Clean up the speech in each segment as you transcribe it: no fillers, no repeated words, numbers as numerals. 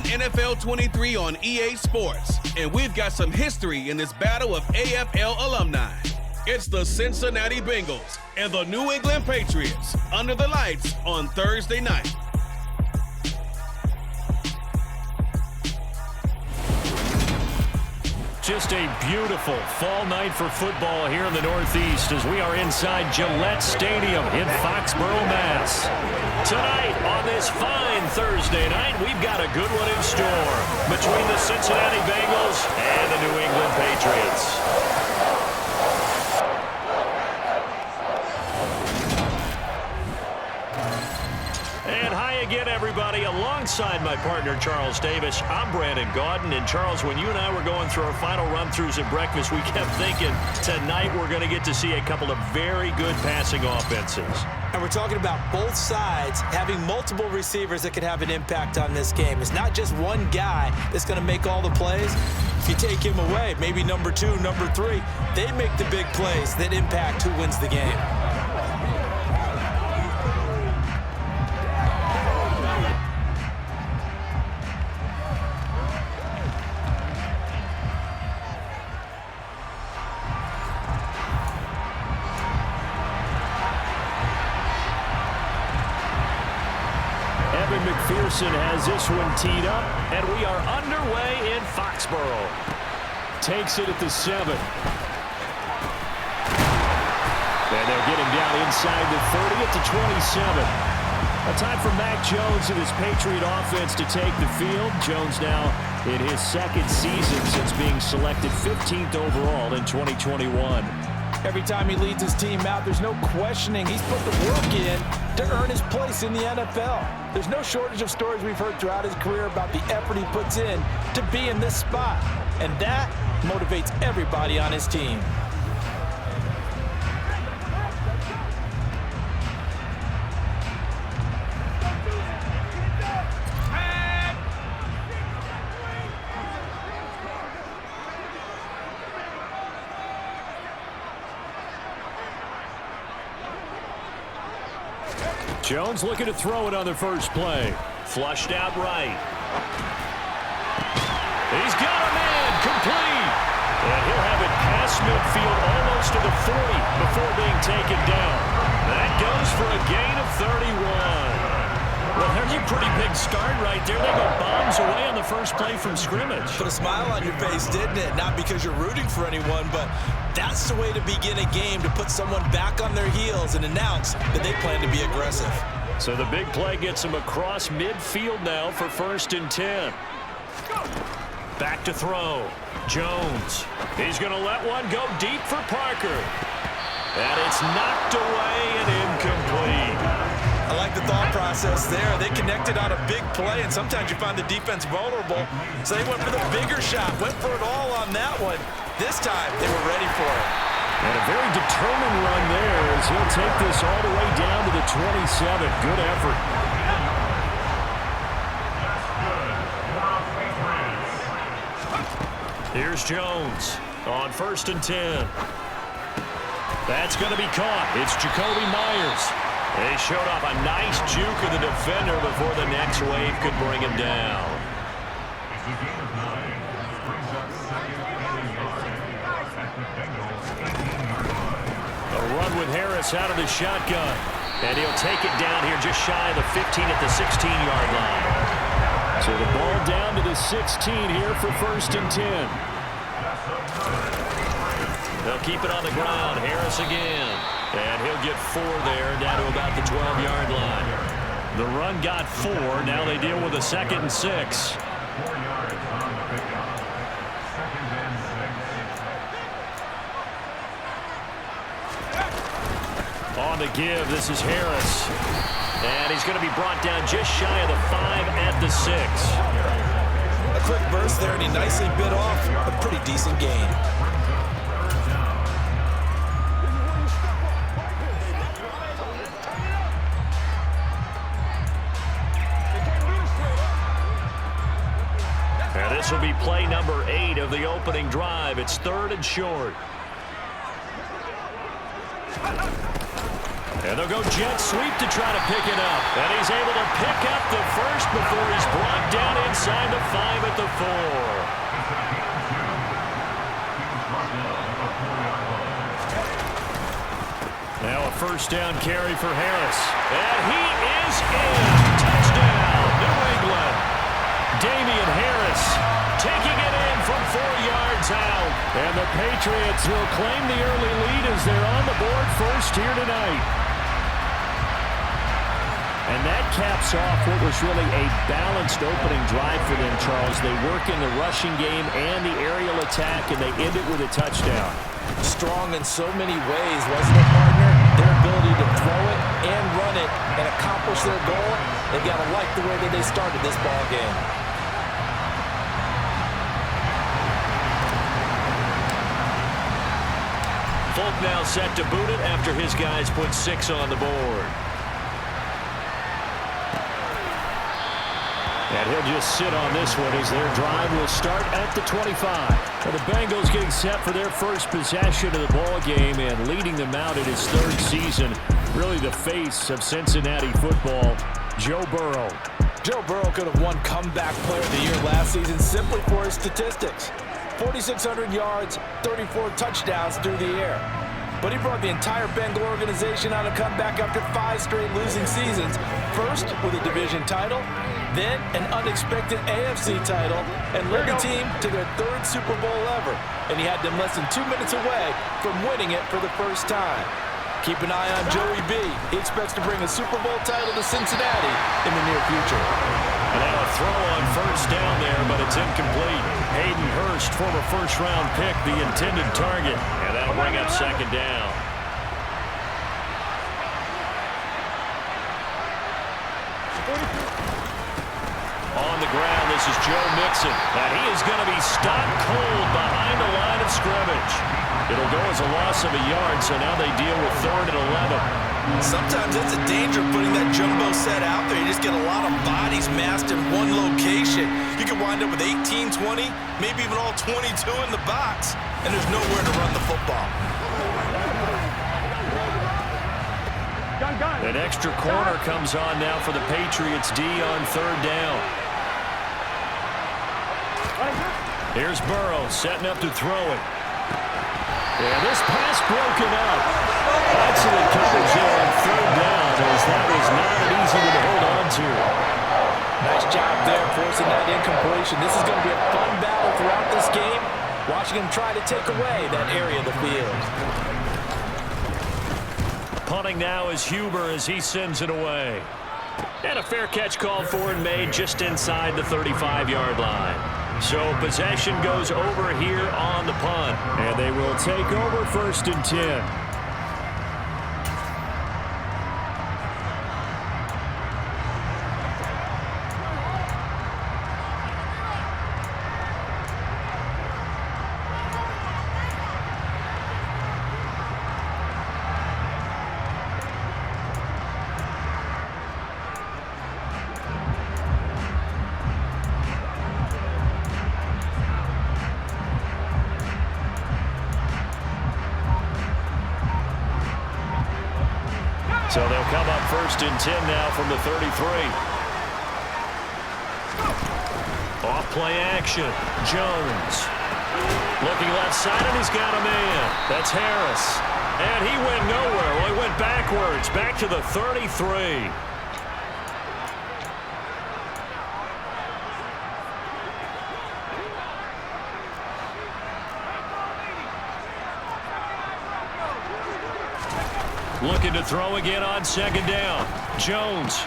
NFL 23 on EA Sports, and we've got some history in this battle of AFL alumni. It's the Cincinnati Bengals and the New England Patriots under the lights on Thursday night. Just a beautiful fall night for football here in the Northeast as we are inside Gillette Stadium in Foxborough, Mass. Tonight on this fine Thursday night, we've got a good one in store between the Cincinnati Bengals and the New England Patriots. And hi again, everybody. Alongside my partner, Charles Davis, I'm Brandon Gaudin. And Charles, when you and I were going through our final run-throughs at breakfast, we kept thinking tonight we're going to get to see a couple of very good passing offenses. And we're talking about both sides having multiple receivers that could have an impact on this game. It's not just one guy that's going to make all the plays. If you take him away, maybe number 2, number 3, they make the big plays that impact who wins the game. McPherson has this one teed up, and we are underway in Foxborough. Takes it at the 7. And they'll get him down inside the 30 at the 27. A time for Mac Jones and his Patriot offense to take the field. Jones now in his second season since being selected 15th overall in 2021. Every time he leads his team out, there's no questioning. He's put the work in to earn his place in the NFL. There's no shortage of stories we've heard throughout his career about the effort he puts in to be in this spot. And that motivates everybody on his team. Jones looking to throw it on the first play. Flushed out right. He's got a man complete. And he'll have it past midfield almost to the 40 before being taken down. That goes for a gain of 31. Well, there's a pretty big start right there. They go bombs away on the first play from scrimmage. Put a smile on your face, didn't it? Not because you're rooting for anyone, but that's the way to begin a game, to put someone back on their heels and announce that they plan to be aggressive. So the big play gets him across midfield now for 1st and 10. Back to throw. Jones. He's going to let one go deep for Parker. And it's knocked away and incomplete. I like the thought process there. They connected on a big play, and sometimes you find the defense vulnerable. So they went for the bigger shot, went for it all on that one. This time, they were ready for it. And a very determined run there as he'll take this all the way down to the 27. Good effort. Here's Jones on 1st and 10. That's going to be caught. It's Jacoby Myers. They showed off a nice juke of the defender before the next wave could bring him down. A run with Harris out of the shotgun. And he'll take it down here just shy of the 15 at the 16-yard line. So the ball down to the 16 here for 1st and 10. They'll keep it on the ground. Harris again. And he'll get 4 there, down to about the 12-yard line. The run got 4. Now they deal with a 2nd and 6. On the give, this is Harris. And he's going to be brought down just shy of the 5 at the 6. A quick burst there, and he nicely bit off a pretty decent gain. And this will be play number 8 of the opening drive. It's 3rd and short. And they'll go jet sweep to try to pick it up. And he's able to pick up the first before he's brought down inside the 5 at the 4. Now a first down carry for Harris. And he is in. Touchdown, New England. Damian Harris taking it in from 4 yards out. And the Patriots will claim the early lead as they're on the board first here tonight. And that caps off what was really a balanced opening drive for them, Charles. They work in the rushing game and the aerial attack, and they end it with a touchdown. Strong in so many ways, wasn't it, partner? Their ability to throw it and run it and accomplish their goal, they've got to like the way that they started this ball game. Folk now set to boot it after his guys put 6 on the board. And he'll just sit on this one as their drive will start at the 25. And the Bengals getting set for their first possession of the ball game and leading them out in his 3rd season. Really the face of Cincinnati football, Joe Burrow. Joe Burrow could have won Comeback Player of the Year last season simply for his statistics. 4,600 yards, 34 touchdowns through the air. But he brought the entire Bengal organization on a comeback after 5 straight losing seasons. First with a division title, then an unexpected AFC title, and led the team to their 3rd Super Bowl ever. And he had them less than 2 minutes away from winning it for the first time. Keep an eye on Joey B. He expects to bring a Super Bowl title to Cincinnati in the near future. And now a throw on first down there, but it's incomplete. Hayden Hurst, former first-round pick, the intended target. And that'll bring up 2nd down. On the ground, this is Joe Mixon. And he is going to be stopped cold behind the line of scrimmage. It'll go as a loss of a yard, so now they deal with 3rd and 11. Sometimes it's a danger putting that jumbo set out there. You just get a lot of bodies massed in one location. You could wind up with 18, 20, maybe even all 22 in the box, and there's nowhere to run the football. An extra corner comes on now for the Patriots D on 3rd down. Here's Burrow setting up to throw it. And this pass broken up. Excellent coverage there on 3rd down, as that was not an easy one to hold on to. Nice job there forcing that incompletion. This is going to be a fun battle throughout this game, watching him try to take away that area of the field. Punting now is Huber as he sends it away. And a fair catch called for and made just inside the 35-yard line. So possession goes over here on the punt. And they will take over 1st and 10. So they'll come up 1st and 10 now from the 33. Off play action. Jones. Looking left side, and he's got a man. That's Harris. And he went nowhere. Well, he went backwards, back to the 33. Looking to throw again on 2nd down. Jones.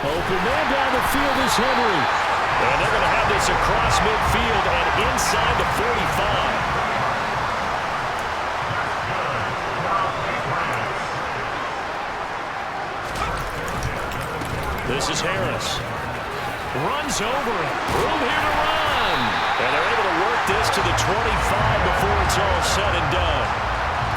Open man down the field is Henry. And they're going to have this across midfield and inside the 45. This is Harris. Runs over it. Room here to run. And they're able to work this to the 25 before it's all said and done.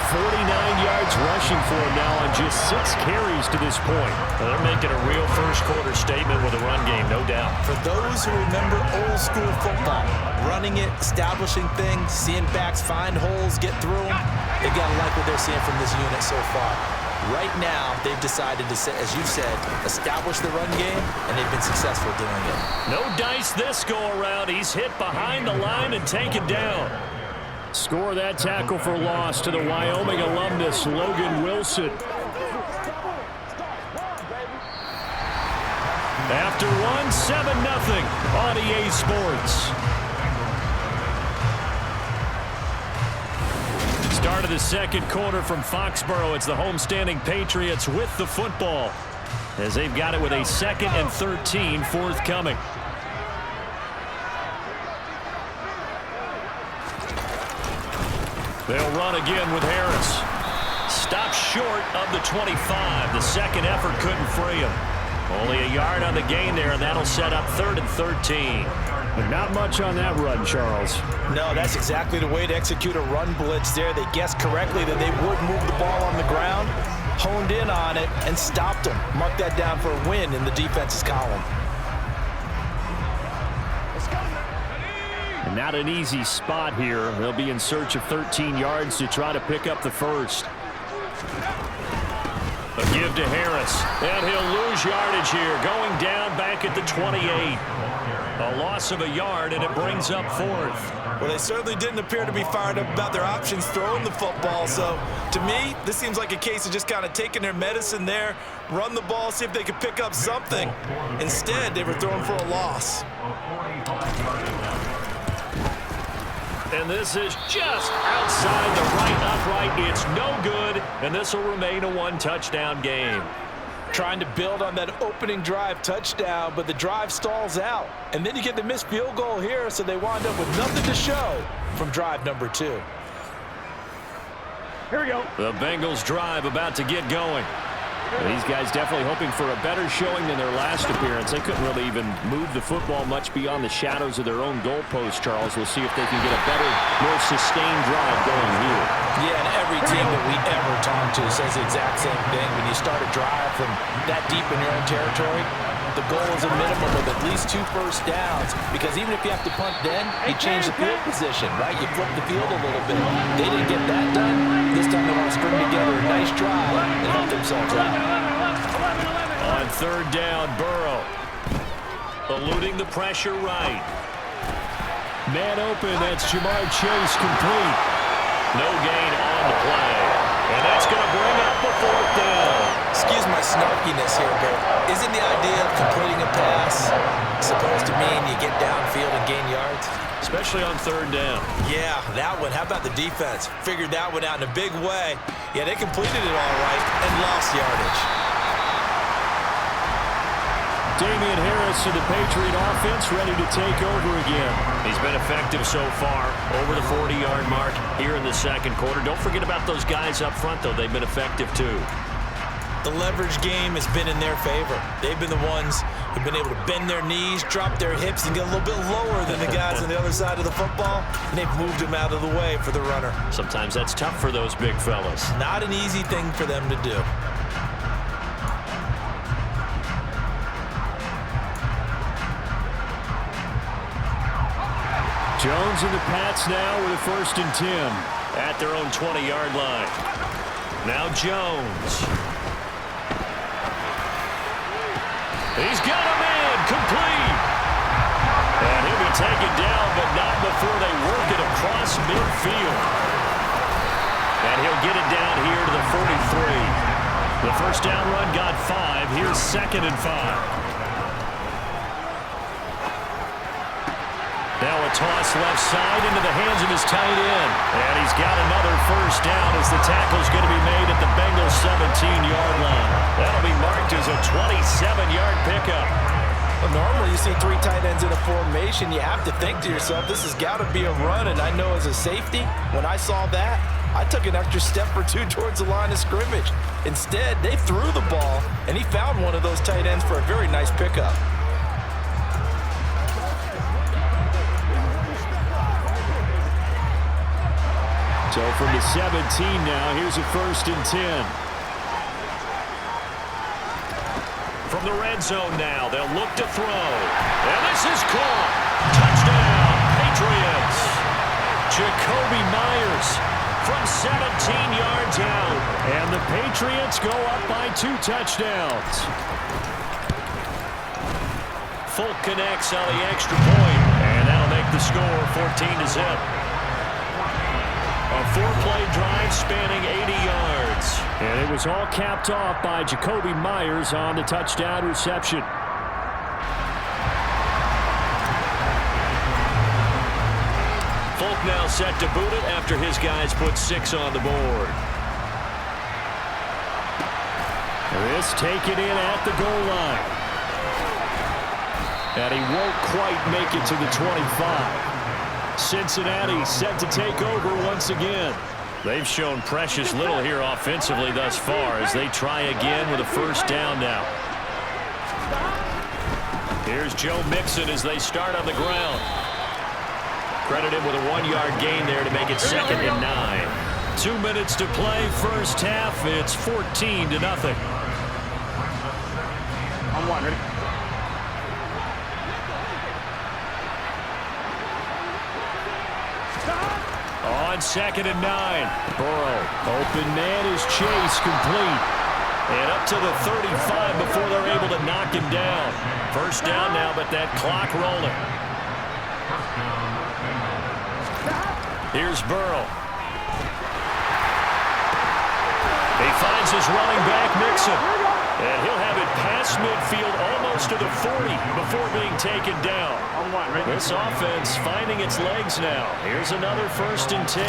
49 yards rushing for him now on just 6 carries to this point. Well, they're making a real first-quarter statement with a run game, no doubt. For those who remember old-school football, running it, establishing things, seeing backs find holes, get through them, they've got to like what they're seeing from this unit so far. Right now, they've decided to, as you've said, establish the run game, and they've been successful doing it. No dice this go-around. He's hit behind the line and taken down. Score that tackle for loss to the Wyoming alumnus, Logan Wilson. After one, 7-0 on EA Sports. Start of the second quarter from Foxborough. It's the homestanding Patriots with the football, as they've got it with a 2nd and 13 forthcoming. They'll run again with Harris. Stopped short of the 25. The second effort couldn't free him. Only a yard on the gain there, and that'll set up 3rd and 13. But not much on that run, Charles. No, that's exactly the way to execute a run blitz there. They guessed correctly that they would move the ball on the ground, honed in on it, and stopped them. Mark that down for a win in the defense's column. And not an easy spot here. They'll be in search of 13 yards to try to pick up the first. A give to Harris, and he'll lose yardage here, going down back at the 28. A loss of a yard, and it brings up 4th. Well, they certainly didn't appear to be fired up about their options throwing the football. So, to me, this seems like a case of just kind of taking their medicine there, run the ball, see if they could pick up something. Instead, they were throwing for a loss. And this is just outside the right upright. It's no good, and this will remain a 1-touchdown game. Trying to build on that opening drive touchdown, but the drive stalls out. And then you get the missed field goal here, so they wind up with nothing to show from drive number 2. Here we go. The Bengals drive about to get going. These guys definitely hoping for a better showing than their last appearance. They couldn't really even move the football much beyond the shadows of their own goalpost, Charles. We'll see if they can get a better, more sustained drive going here. Yeah, and every team that we ever talk to says the exact same thing. When you start a drive from that deep in your own territory, the goal is a minimum of at least 2 first downs, because even if you have to punt then, you change the field position, right? You flip the field a little bit. They didn't get that done. This time they want to string together a nice drive and help themselves out. On 3rd down, Burrow eluding the pressure right. Man open, that's Jamar Chase complete. No gain on the play. And that's going to bring up the 4th down. Excuse my snarkiness here, but isn't the idea of completing a pass supposed to mean you get downfield and gain yards? Especially on 3rd down. Yeah, that one. How about the defense? Figured that one out in a big way. Yeah, they completed it all right and lost yardage. Damian Harris to the Patriot offense, ready to take over again. He's been effective so far, over the 40-yard mark here in the second quarter. Don't forget about those guys up front, though. They've been effective, too. The leverage game has been in their favor. They've been the ones who've been able to bend their knees, drop their hips, and get a little bit lower than the guys on the other side of the football, and they've moved them out of the way for the runner. Sometimes that's tough for those big fellas. Not an easy thing for them to do. Jones and the Pats now with a 1st and 10 at their own 20-yard line. Now Jones. He's got a man complete. And he'll be taken down, but not before they work it across midfield. And he'll get it down here to the 43. The first down run got 5. Here's 2nd and 5. Now a toss left side into the hands of his tight end. And he's got another first down as the tackle's going to be made at the Bengals 17-yard line. That'll be marked as a 27-yard pickup. Well, normally you see 3 tight ends in a formation. You have to think to yourself, this has got to be a run. And I know as a safety, when I saw that, I took an extra step or 2 towards the line of scrimmage. Instead, they threw the ball, and he found one of those tight ends for a very nice pickup. So from the 17 now, here's a 1st and 10. From the red zone now, they'll look to throw. And this is caught. Touchdown, Patriots. Jacoby Myers from 17 yards out. And the Patriots go up by 2 touchdowns. Folk connects on the extra point, and that'll make the score 14-0. A 4-play drive spanning 80 yards. And it was all capped off by Jacoby Myers on the touchdown reception. Folk now set to boot it after his guys put 6 on the board. This taken in at the goal line. And he won't quite make it to the 25. Cincinnati set to take over once again. They've shown precious little here offensively thus far as they try again with a first down now. Here's Joe Mixon as they start on the ground. Credit him with a 1-yard gain there to make it 2nd and 9. 2 minutes to play, first half. It's 14-0. On 1, ready? On 2nd and 9. Burrow, open man is Chase, complete. And up to the 35 before they're able to knock him down. First down now, but that clock rolling. Here's Burrow. He finds his running back, Mixon. And he'll have it past midfield almost to the 40 before being taken down. This offense finding its legs now. Here's another 1st and 10.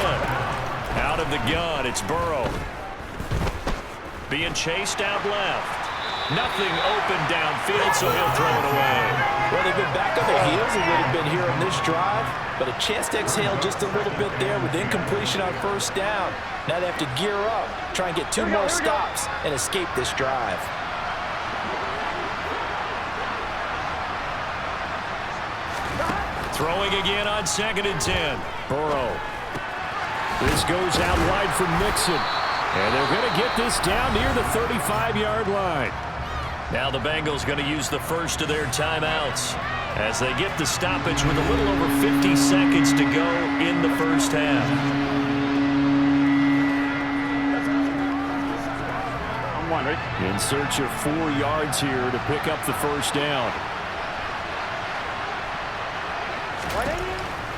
Out of the gun, it's Burrow. Being chased out left. Nothing open downfield, so he'll throw it away. Well, they've been back on their heels a little bit here on this drive, but a chance to exhale just a little bit there with incompletion on first down. Now they have to gear up, try and get 2 more stops, and escape this drive. Throwing again on 2nd and 10. Burrow. This goes out wide for Mixon. And they're going to get this down near the 35-yard line. Now the Bengals going to use the first of their timeouts as they get the stoppage with a little over 50 seconds to go in the first half. On 1, ready? In search of 4 yards here to pick up the first down.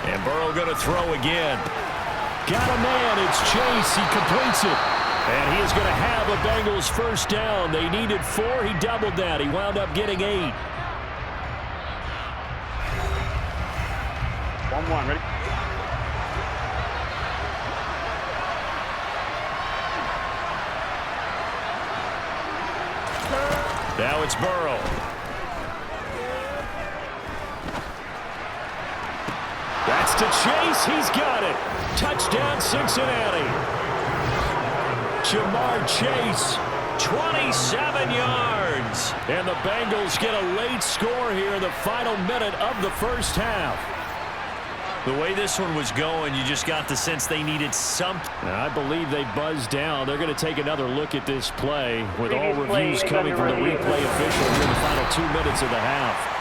And Burrow going to throw again. Got a man, it's Chase, he completes it. And he is going to have a Bengals first down. They needed 4, he doubled that. He wound up getting 8. 1-1, ready? Now it's Burrow. That's to Chase. He's got it. Touchdown, Cincinnati. Jamar Chase, 27 yards. And the Bengals get a late score here in the final minute of the first half. The way this one was going, you just got the sense they needed something. I believe they buzzed down. They're going to take another look at this play with all reviews coming from the replay official here in the final 2 minutes of the half.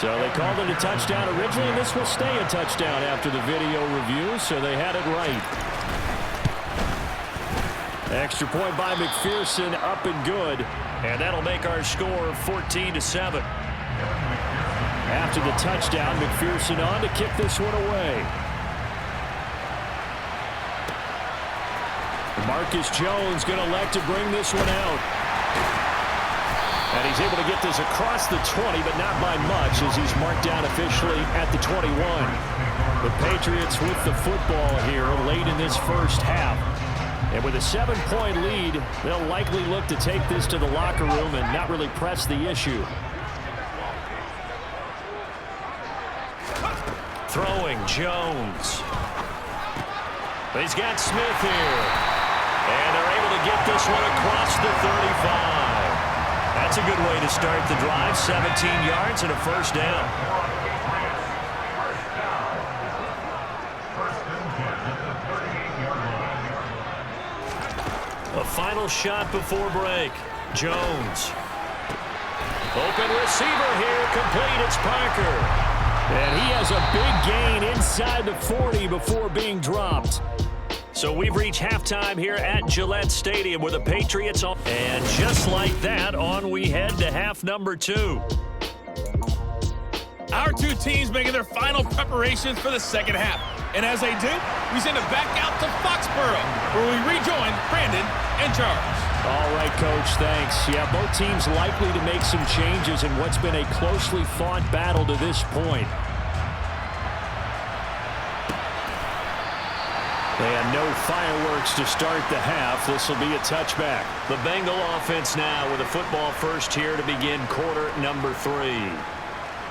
So they called it a touchdown originally, and this will stay a touchdown after the video review, so they had it right. Extra point by McPherson, up and good, and that'll make our score 14-7. After the touchdown, McPherson on to kick this one away. Marcus Jones going to elect to bring this one out. And he's able to get this across the 20, but not by much, as he's marked down officially at the 21. The Patriots with the football here late in this first half. And with a 7-point lead, they'll likely look to take this to the locker room and not really press the issue. Throwing Jones. He's got Smith here. And they're able to get this one across the 35. That's a good way to start the drive. 17 yards and a first down. A final shot before break. Jones. Open receiver here. Complete. It's Parker. And he has a big gain inside the 40 before being dropped. So we've reached halftime here at Gillette Stadium with the Patriots on. And just like that, on we head to half number 2. Our two teams making their final preparations for the second half. And as they do, we send it back out to Foxborough, where we rejoin Brandon and Charles. All right, Coach, thanks. Yeah, both teams likely to make some changes in what's been a closely fought battle to this point. And no fireworks to start the half. This will be a touchback. The Bengal offense now with a football first here to begin quarter number 3.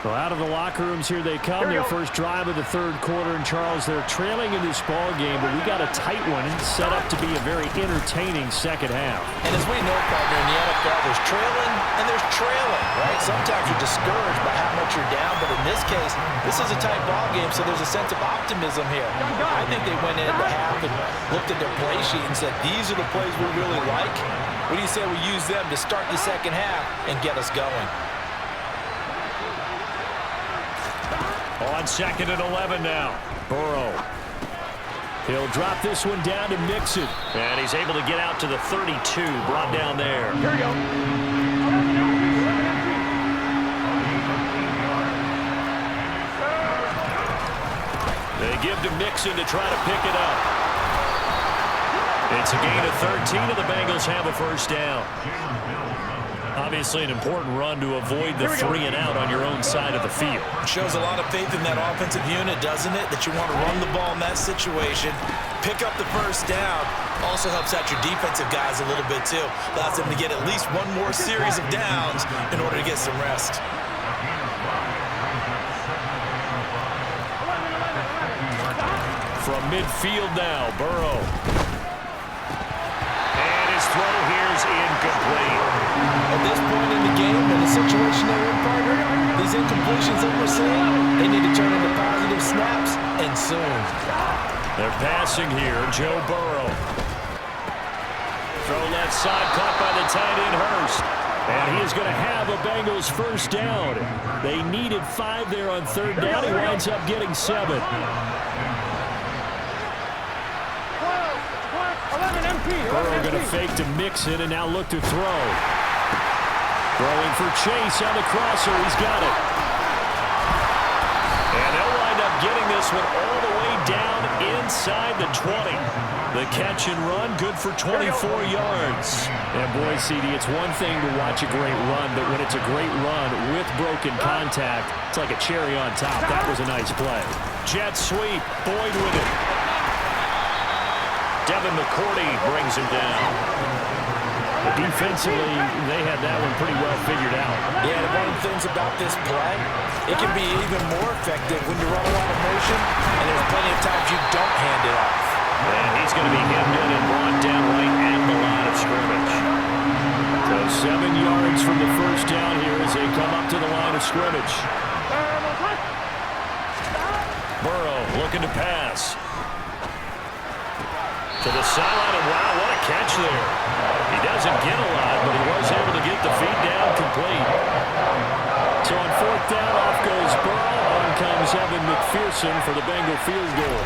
Well, out of the locker rooms here they come. Their first drive of the third quarter. And, Charles, they're trailing in this ball game, but we got a tight one set up to be a very entertaining second half. And as we know, partner, in the NFL, there's trailing and there's trailing, right? Sometimes you're discouraged by how much you're down, but in this case, this is a tight ball game, so there's a sense of optimism here. I think they went into half and looked at their play sheet and said, these are the plays we really like. What do you say we use them to start the second half and get us going? On second and 11 now. Burrow. He'll drop this one down to Mixon. And he's able to get out to the 32. Brought down there. Here we go. They give to Mixon to try to pick it up. It's a gain of 13, and the Bengals have a first down. Obviously an important run to avoid the 3 and out on your own side of the field. Shows a lot of faith in that offensive unit, doesn't it? That you want to run the ball in that situation, pick up the first down. Also helps out your defensive guys a little bit too. Allows them to get at least one more series of downs in order to get some rest. From midfield now, Burrow. And his throw here is incomplete. At this point in the game, in the situation they're in, partner, these incompletions that we're seeing, they need to turn into positive snaps, and soon. They're passing here, Joe Burrow. Throw left side, caught by the tight end, Hurst. And he is going to have a Bengals first down. They needed 5 there on third down. He winds up getting 7. Burrow going to fake to Mixon and now look to throw. Throwing for Chase on the crosser. He's got it. And they'll wind up getting this one all the way down inside the 20. The catch and run, good for 24 yards. And boy, CD, it's one thing to watch a great run, but when it's a great run with broken contact, it's like a cherry on top. That was a nice play. Jet sweep, Boyd with it. Devin McCourty brings him down. Defensively, they had that one pretty well figured out. Yeah, and one of the things about this play, it can be even more effective when you run a lot of motion, and there's plenty of times you don't hand it off. And he's going to be hemmed in and brought down right at the line of scrimmage. So 7 yards from the first down here as they come up to the line of scrimmage. Burrow looking to pass. To the sideline, and wow, what a catch there. He doesn't get a lot, but he was able to get the feet down complete. So on fourth down, off goes Burrow. On comes Evan McPherson for the Bengal field goal.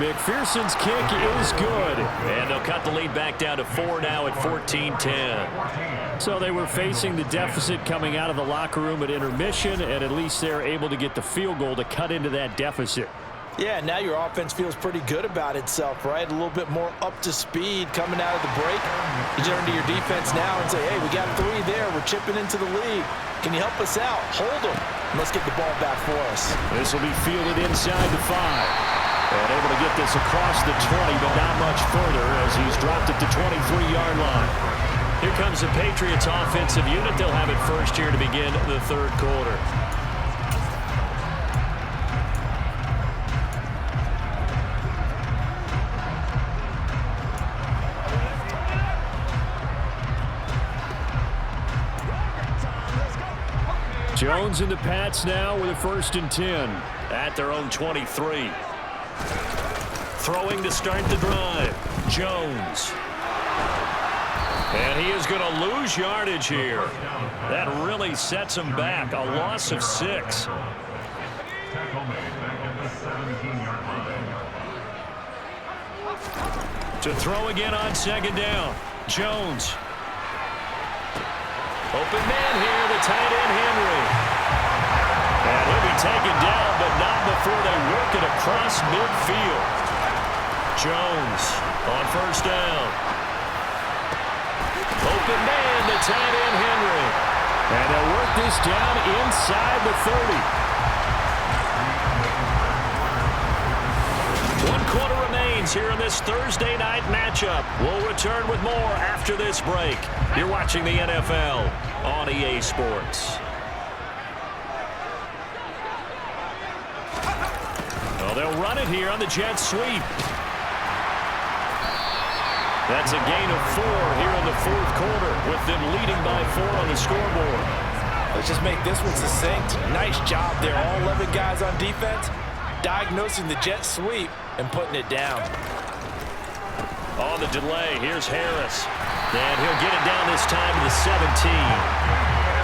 McPherson's kick is good. And they'll cut the lead back down to 4 now at 14-10. So they were facing the deficit coming out of the locker room at intermission, and at least they're able to get the field goal to cut into that deficit. Yeah, now your offense feels pretty good about itself, right? A little bit more up to speed coming out of the break. You turn to your defense now and say, hey, we got 3 there. We're chipping into the lead. Can you help us out? Hold them. Let's get the ball back for us. This will be fielded inside the 5. And able to get this across the 20, but not much further as he's dropped at the 23-yard line. Here comes the Patriots offensive unit. They'll have it first here to begin the third quarter. Jones and the Pats now with a 1st and 10 at their own 23. Throwing to start the drive. Jones. And he is going to lose yardage here. That really sets him back. A loss of 6. To throw again on 2nd down. Jones. Open man here, the tight end Henry. And he'll be taken down, but not before they work it across midfield. Jones on 1st down. Open man, the tight end Henry. And they'll work this down inside the 30. 1 quarter remains here in this Thursday night matchup. We'll return with more after this break. You're watching the NFL on EA Sports. Well, they'll run it here on the jet sweep. That's a gain of 4 here in the 4th quarter, with them leading by 4 on the scoreboard. Let's just make this one succinct. Nice job there, all 11 guys on defense, diagnosing the jet sweep and putting it down. On the delay, here's Harris. And he'll get it down this time to the 17.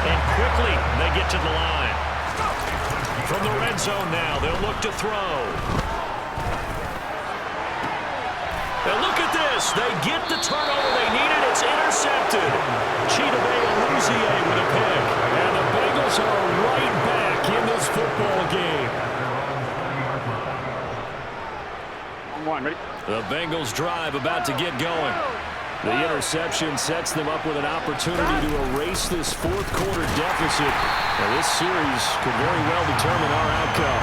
And quickly, they get to the line. From the red zone now, they'll look to throw. And look at this. They get the turnover they needed. It's intercepted. Chidobe Awuzie with a pick. And the Bengals are right back in this football game. Ready? The Bengals drive about to get going. The interception sets them up with an opportunity to erase this 4th quarter deficit. Now, this series could very well determine our outcome.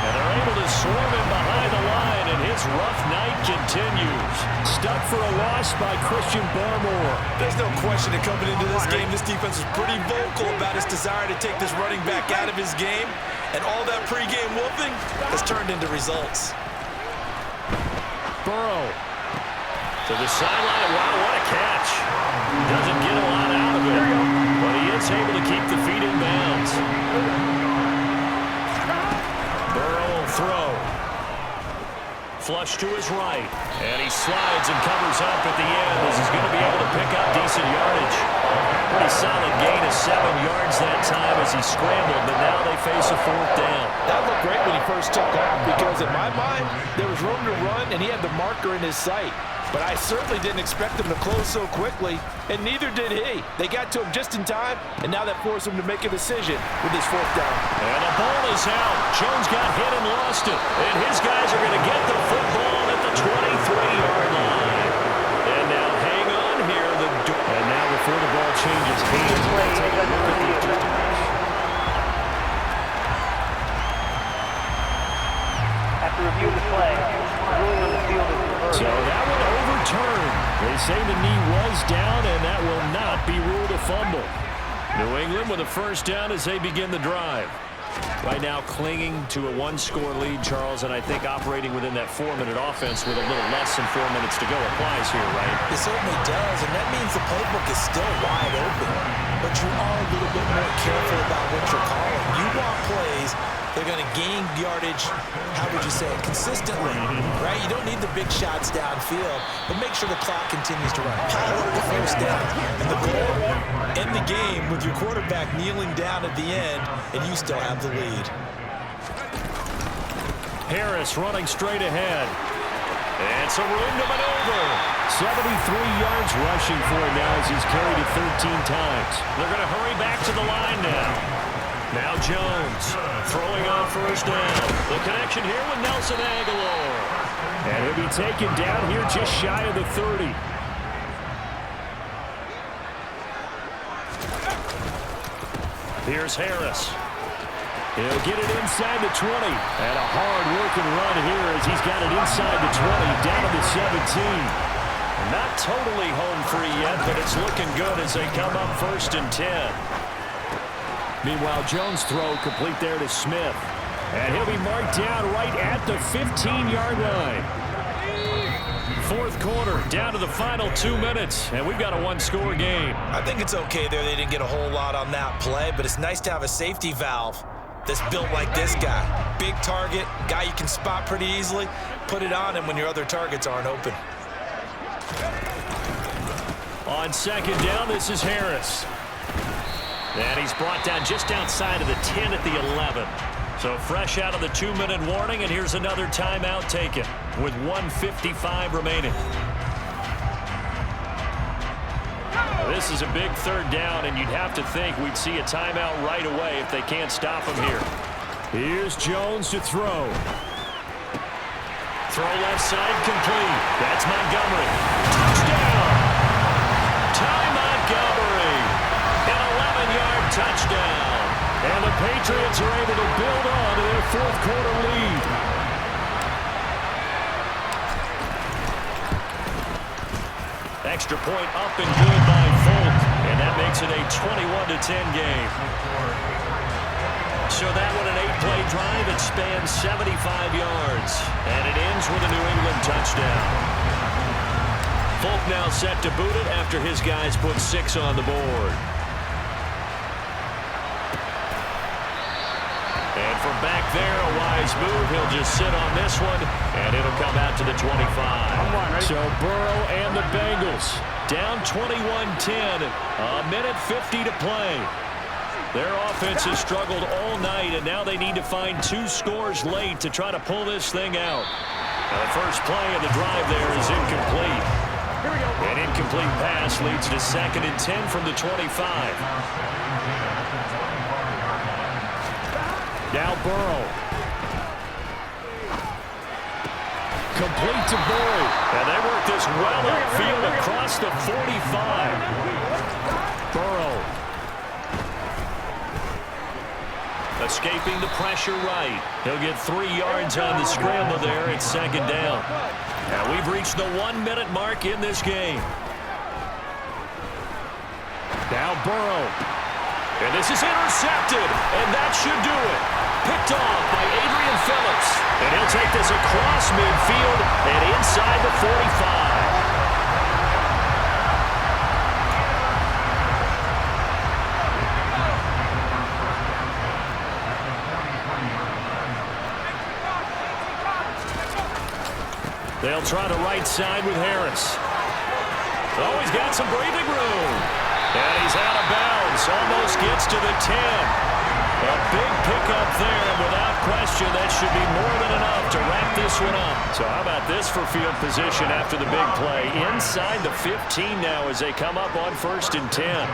And they're able to swarm him behind the line, and his rough night continues. Stuck for a loss by Christian Barmore. There's no question that coming into this game, this defense was pretty vocal about its desire to take this running back out of his game. And all that pregame whooping has turned into results. Burrow to the sideline. Wow, what a catch. Doesn't get a lot out of it, but he is able to keep the feet in bounds. Burrow will throw. Flush to his right. And he slides and covers up at the end as he's going to be able to pick up decent yardage. Pretty solid gain of 7 yards that time as he scrambled, but now they face a 4th down. That looked great when he first took off because in my mind, there was room to run and he had the marker in his sight. But I certainly didn't expect him to close so quickly, and neither did he. They got to him just in time, and now that forced him to make a decision with his 4th down. And the ball is out. Jones got hit and lost it. And his guys are going to get the football at the 23-yard line. And now hang on here. And now before the ball changes hands, we'll take a look at the adjustment. After review of the play, ruling on the field is reversed. So that one overturned. They say the knee was down, and that will not be ruled a fumble. New England with a 1st down as they begin the drive. Right now clinging to a 1-score lead, Charles, and I think operating within that 4-minute offense with a little less than 4 minutes to go applies here, right? It certainly does, and that means the playbook is still wide open. But you are a little bit more careful about what you're calling. You want plays they're going to gain yardage, how would you say it, consistently, right? You don't need the big shots downfield, but make sure the clock continues to run. Pile up the 1st down. And the goal, end the game with your quarterback kneeling down at the end, and you still have the lead. Harris running straight ahead. And some room to maneuver. 73 yards rushing for him now as he's carried it 13 times. They're going to hurry back to the line now. Now Jones throwing on 1st down. The connection here with Nelson Aguilar. And he'll be taken down here just shy of the 30. Here's Harris. He'll get it inside the 20. And a hard-working run here as he's got it inside the 20, down to the 17. Not totally home free yet, but it's looking good as they come up 1st and 10. Meanwhile, Jones' throw complete there to Smith. And he'll be marked down right at the 15-yard line. 4th quarter, down to the final 2 minutes, and we've got a 1-score game. I think it's okay there. They didn't get a whole lot on that play, but it's nice to have a safety valve that's built like this guy. Big target, guy you can spot pretty easily. Put it on him when your other targets aren't open. On second down, this is Harris. And he's brought down just outside of the 10 at the 11. So fresh out of the 2-minute warning, and here's another timeout taken with 1:55 remaining. This is a big third down, and you'd have to think we'd see a timeout right away if they can't stop him here. Here's Jones to throw. Throw left side complete. That's Montgomery. Touchdown! Ty Montgomery. An 11-yard touchdown. And the Patriots are able to build on to their fourth-quarter lead. Extra point up and good by Folk. And that makes it a 21-10 game. So that one an 8-play drive. It spans 75 yards. And it ends with a New England touchdown. Folk now set to boot it after his guys put 6 on the board. And from back there, a wise move. He'll just sit on this one, and it'll come out to the 25. So Burrow and the Bengals down 21-10. A minute 50 to play. Their offense has struggled all night, and now they need to find 2 scores late to try to pull this thing out. Now the first play of the drive there is incomplete. An incomplete pass leads to 2nd and 10 from the 25. Now Burrow. Complete to Boyd. And they work this well upfield across the 45. Burrow. Escaping the pressure right. He'll get 3 yards on the scramble there. It's 2nd down. And we've reached the 1-minute mark in this game. Now Burrow. And this is intercepted. And that should do it. Picked off by Adrian Phillips. And he'll take this across midfield and inside the 45. They'll try the right side with Harris. Oh, he's got some breathing room. And he's out of bounds. Almost gets to the 10. A big pickup there, and without question, that should be more than enough to wrap this one up. So how about this for field position after the big play? Inside the 15 now as they come up on 1st and 10.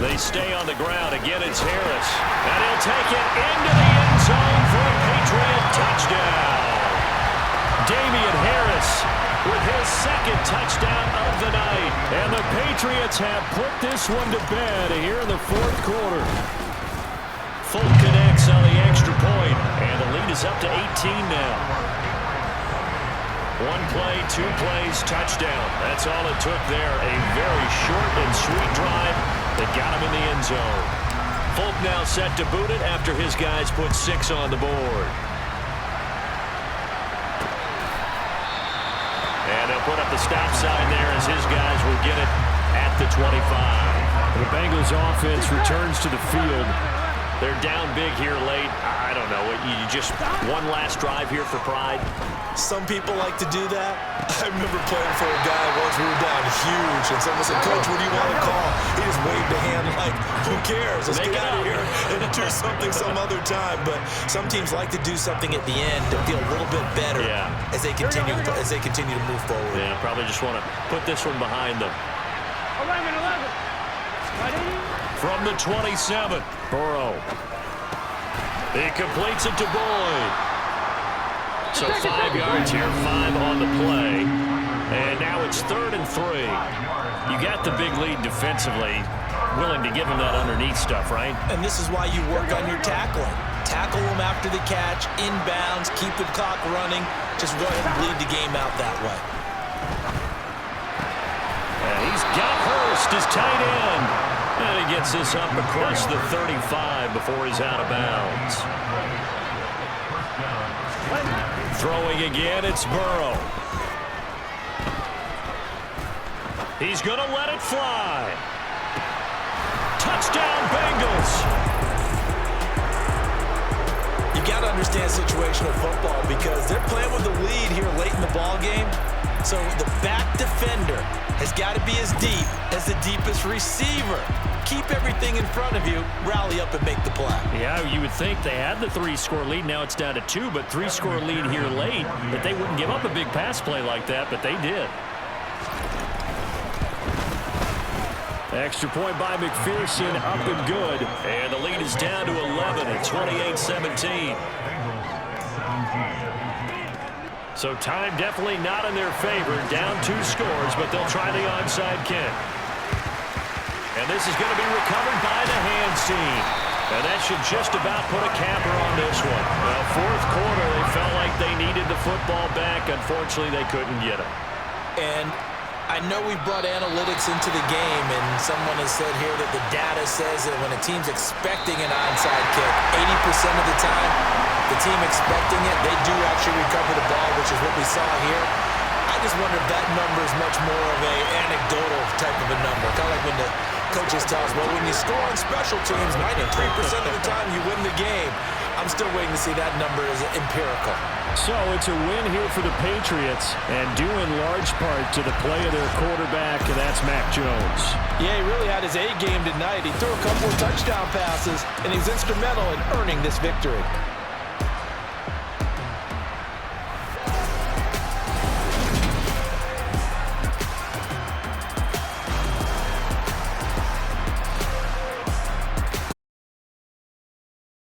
They stay on the ground. Again, it's Harris. And he'll take it into the end zone for a Patriot touchdown. Damian Harris with his 2nd touchdown of the night. And the Patriots have put this one to bed here in the 4th quarter. Folk connects on the extra point, and the lead is up to 18 now. 1 play, 2 plays, touchdown. That's all it took there. A very short and sweet drive that got him in the end zone. Folk now set to boot it after his guys put 6 on the board. And they'll put up the stop sign there as his guys will get it at the 25. The Bengals offense returns to the field. They're down big here late. I don't know. You just one last drive here for pride. Some people like to do that. I remember playing for a guy once. We were down huge, and someone said, "Coach, what do you want to call?" He just waved a hand like, "Who cares? Let's get out of here and do something some other time." But some teams like to do something at the end to feel a little bit better as they continue to move forward. Yeah, probably just want to put this one behind them. 11. Ready? From the 27, Burrow. He completes it to Boyd. So 5 yards here, 5 on the play. And now it's 3rd and 3. You got the big lead defensively. Willing to give him that underneath stuff, right? And this is why you work on your tackling. Tackle them after the catch, inbounds, keep the clock running. Just go ahead and bleed the game out that way. And he's got Hurst, his tight end. And he gets this up across the 35 before he's out of bounds. Throwing again, it's Burrow. He's going to let it fly. Touchdown, Bengals. You got to understand situational football because they're playing with the lead here late in the ball game. So the back defender has got to be as deep as the deepest receiver. Keep everything in front of you, rally up and make the play. Yeah, you would think they had the 3-score lead. Now it's down to 2, but 3-score lead here late, that they wouldn't give up a big pass play like that, but they did. Extra point by McPherson, up and good. And the lead is down to 11 at 28-17. So time definitely not in their favor. Down 2 scores, but they'll try the onside kick. And this is going to be recovered by the hands team. And that should just about put a capper on this one. Well, fourth quarter, they felt like they needed the football back. Unfortunately, they couldn't get it. And I know we brought analytics into the game, and someone has said here that the data says that when a team's expecting an onside kick, 80% of the time, the team expecting it, they do actually recover the ball, which is what we saw here. I just wonder if that number is much more of a anecdotal type of a number. Kind of like when the coaches tell us, well, when you score on special teams, 93% of the time you win the game. I'm still waiting to see that number as empirical. So it's a win here for the Patriots, and due in large part to the play of their quarterback, and that's Mac Jones. Yeah, he really had his A game tonight. He threw a couple of touchdown passes, and he's instrumental in earning this victory.